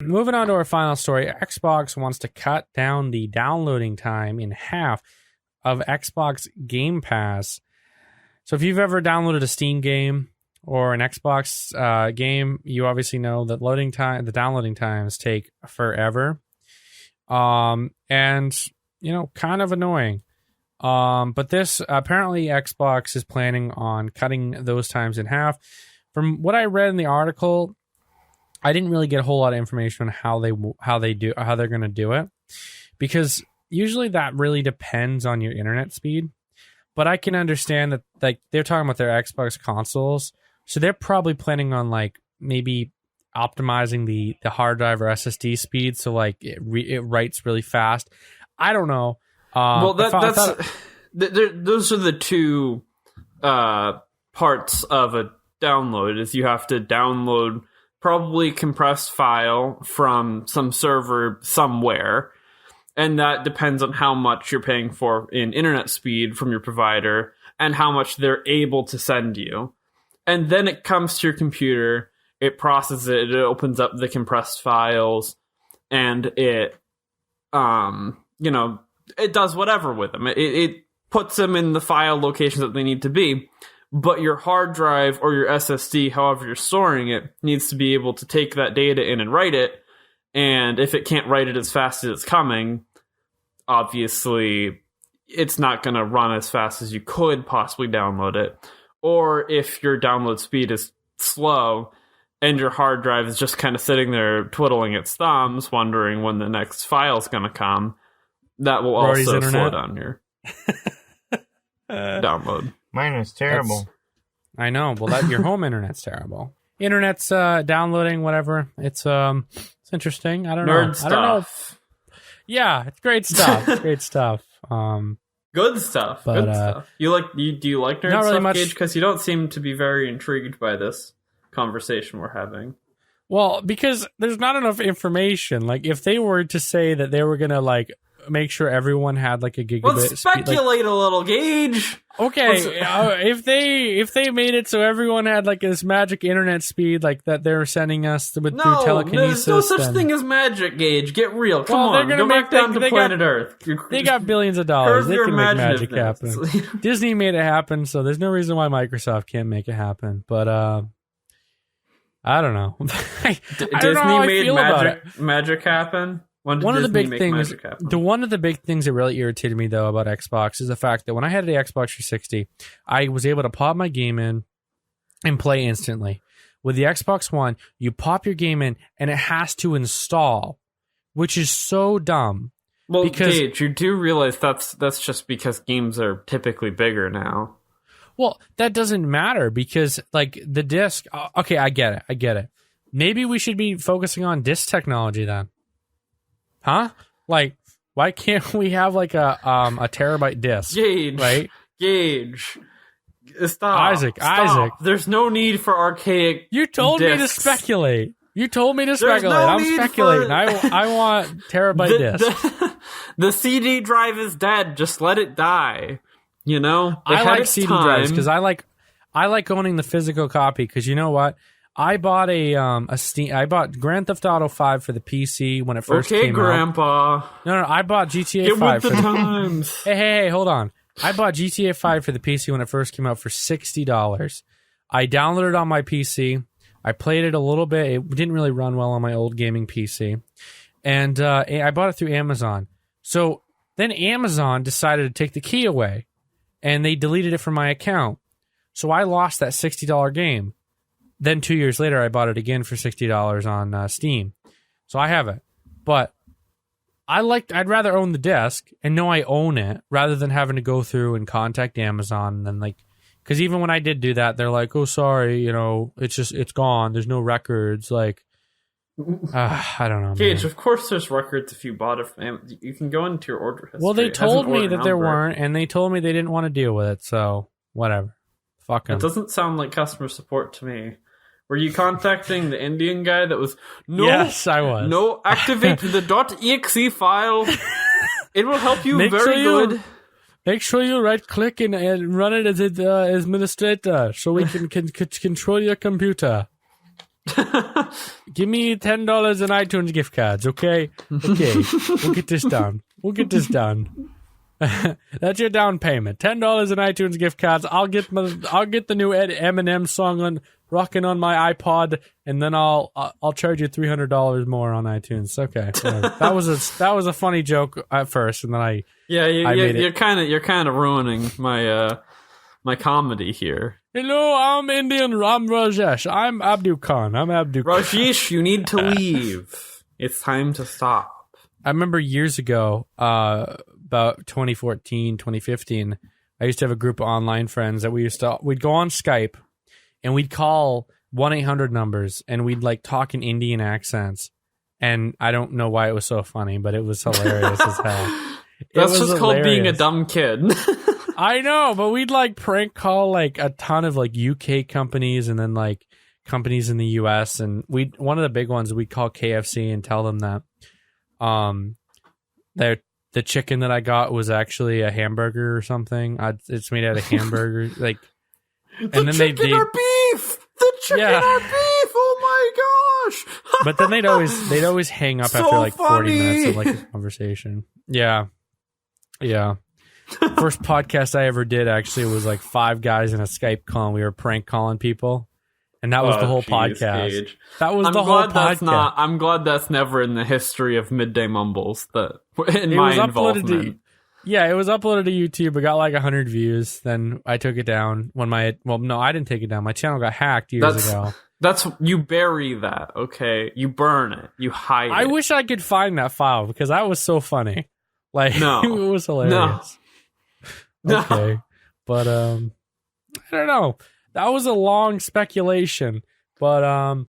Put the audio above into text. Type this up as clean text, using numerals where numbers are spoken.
moving on to our final story. Xbox wants to cut down the downloading time in half of Xbox Game Pass. So if you've ever downloaded a Steam game or an Xbox game, you obviously know that the downloading times take forever. And, kind of annoying. But this, apparently Xbox is planning on cutting those times in half. From what I read in the article, I didn't really get a whole lot of information on how they're going to do it, because usually that really depends on your internet speed. But I can understand that, like, they're talking about their Xbox consoles, so they're probably planning on like maybe optimizing the hard drive or SSD speed, so like it writes really fast. I don't know. Well, those are the two parts of a download. Is you have to download probably compressed file from some server somewhere, and that depends on how much you're paying for in internet speed from your provider and how much they're able to send you. And then it comes to your computer, it processes it opens up the compressed files, and it does whatever with them. It puts them in the file locations that they need to be. But your hard drive or your SSD, however you're storing it, needs to be able to take that data in and write it. And if it can't write it as fast as it's coming, obviously it's not going to run as fast as you could possibly download it. Or if your download speed is slow and your hard drive is just kind of sitting there twiddling its thumbs, wondering when the next file is going to come, that will also slow down your download. Mine is terrible. I know. Well, your home internet's terrible. Internet's downloading, whatever. It's interesting. I don't know. Nerd stuff. I don't know. Yeah, it's great stuff. It's great stuff. Good stuff. But, good stuff. Do you like nerd not stuff, really much... Gage? Because you don't seem to be very intrigued by this conversation we're having. Well, because there's not enough information. Like, if they were to say that they were gonna like make sure everyone had like a gigabit. Let's speculate a little, Gage. Okay, if they made it so everyone had like this magic internet speed like that they're sending us through telekinesis. There's no such thing as magic, Gage. Get real. Come on, go back down to planet Earth. They got billions of dollars. They can make magic happen. Disney made it happen, so there's no reason why Microsoft can't make it hapen. But I don't know. Disney made magic happen. One of the big things that really irritated me though about Xbox is the fact that when I had the Xbox 360, I was able to pop my game in and play instantly. With the Xbox One, you pop your game in and it has to install, which is so dumb. Well, Gage, you do realize that's just because games are typically bigger now. Well, that doesn't matter because like the disc. Okay, I get it. Maybe we should be focusing on disc technology then. Huh? Like, why can't we have like a terabyte disc? Gage, right? Gage, stop. Isaac. There's no need for archaic. You told me to speculate. I'm speculating. I want terabyte disc. The CD drive is dead. Just let it die. You know. I like CD drives because I like owning the physical copy. Because you know what? I bought I bought Grand Theft Auto 5 for the PC when it first came Grandpa. out. No, I bought GTA 5 with the times. Hey, hold on. I bought GTA 5 for the PC when it first came out for $60. I downloaded it on my PC. I played it a little bit. It didn't really run well on my old gaming PC. And I bought it through Amazon. So then Amazon decided to take the key away. And they deleted it from my account. So I lost that $60 game. Then 2 years later, I bought it again for $60 on Steam. So I have it. But I'd rather own the disc and know I own it rather than having to go through and contact Amazon and then like, because even when I did do that, they're like, "Oh, sorry, it's gone. There's no records." Like, I don't know. Gage, of course, there's records if you bought it. You can go into your order history. Well, they told me that there weren't, and they told me they didn't want to deal with it. So whatever. Fuck them. It doesn't sound like customer support to me. Were you contacting the Indian guy that was... No, yes, I was. No, activate the .exe file. It will help you good. Make sure you right-click and run it as administrator so we can control your computer. Give me $10 in iTunes gift cards, okay? Okay, we'll get this done. That's your down payment. $10 in iTunes gift cards. I'll get the new Eminem song on rocking on my iPod, and then I'll charge you $300 more on iTunes. Okay, that was a funny joke at first, and then you're kind of ruining my comedy here. Hello, I'm Indian. I'm Rajesh. I'm Abdul Khan. Rajesh, you need to leave. It's time to stop. I remember years ago, about 2014, 2015, I used to have a group of online friends that we'd go on Skype and we'd call 1-800 numbers and we'd like talk in Indian accents. And I don't know why it was so funny, but it was hilarious as hell. That's just called being a dumb kid. I know, but we'd like prank call like a ton of like UK companies and then like companies in the US. And one of the big ones, we'd call KFC and tell them that the chicken that I got was actually a hamburger or something. It's made out of hamburger, like. And then they are beef. The chicken are beef. Oh my gosh! But then they'd always hang up after like 40 minutes of like a conversation. Yeah. First podcast I ever did actually was like 5 guys in a Skype call. And we were prank calling people. And that was the whole podcast. Gage. That was the whole podcast. I'm glad that's never in the history of Midday Mumbles. My involvement. It was uploaded to YouTube. It got like 100 views. Then I took it down I didn't take it down. My channel got hacked years ago. You bury that, okay? You burn it. You hide it. I wish I could find that file because that was so funny. Like, no. It was hilarious. No. Okay. But, I don't know. That was a long speculation. But,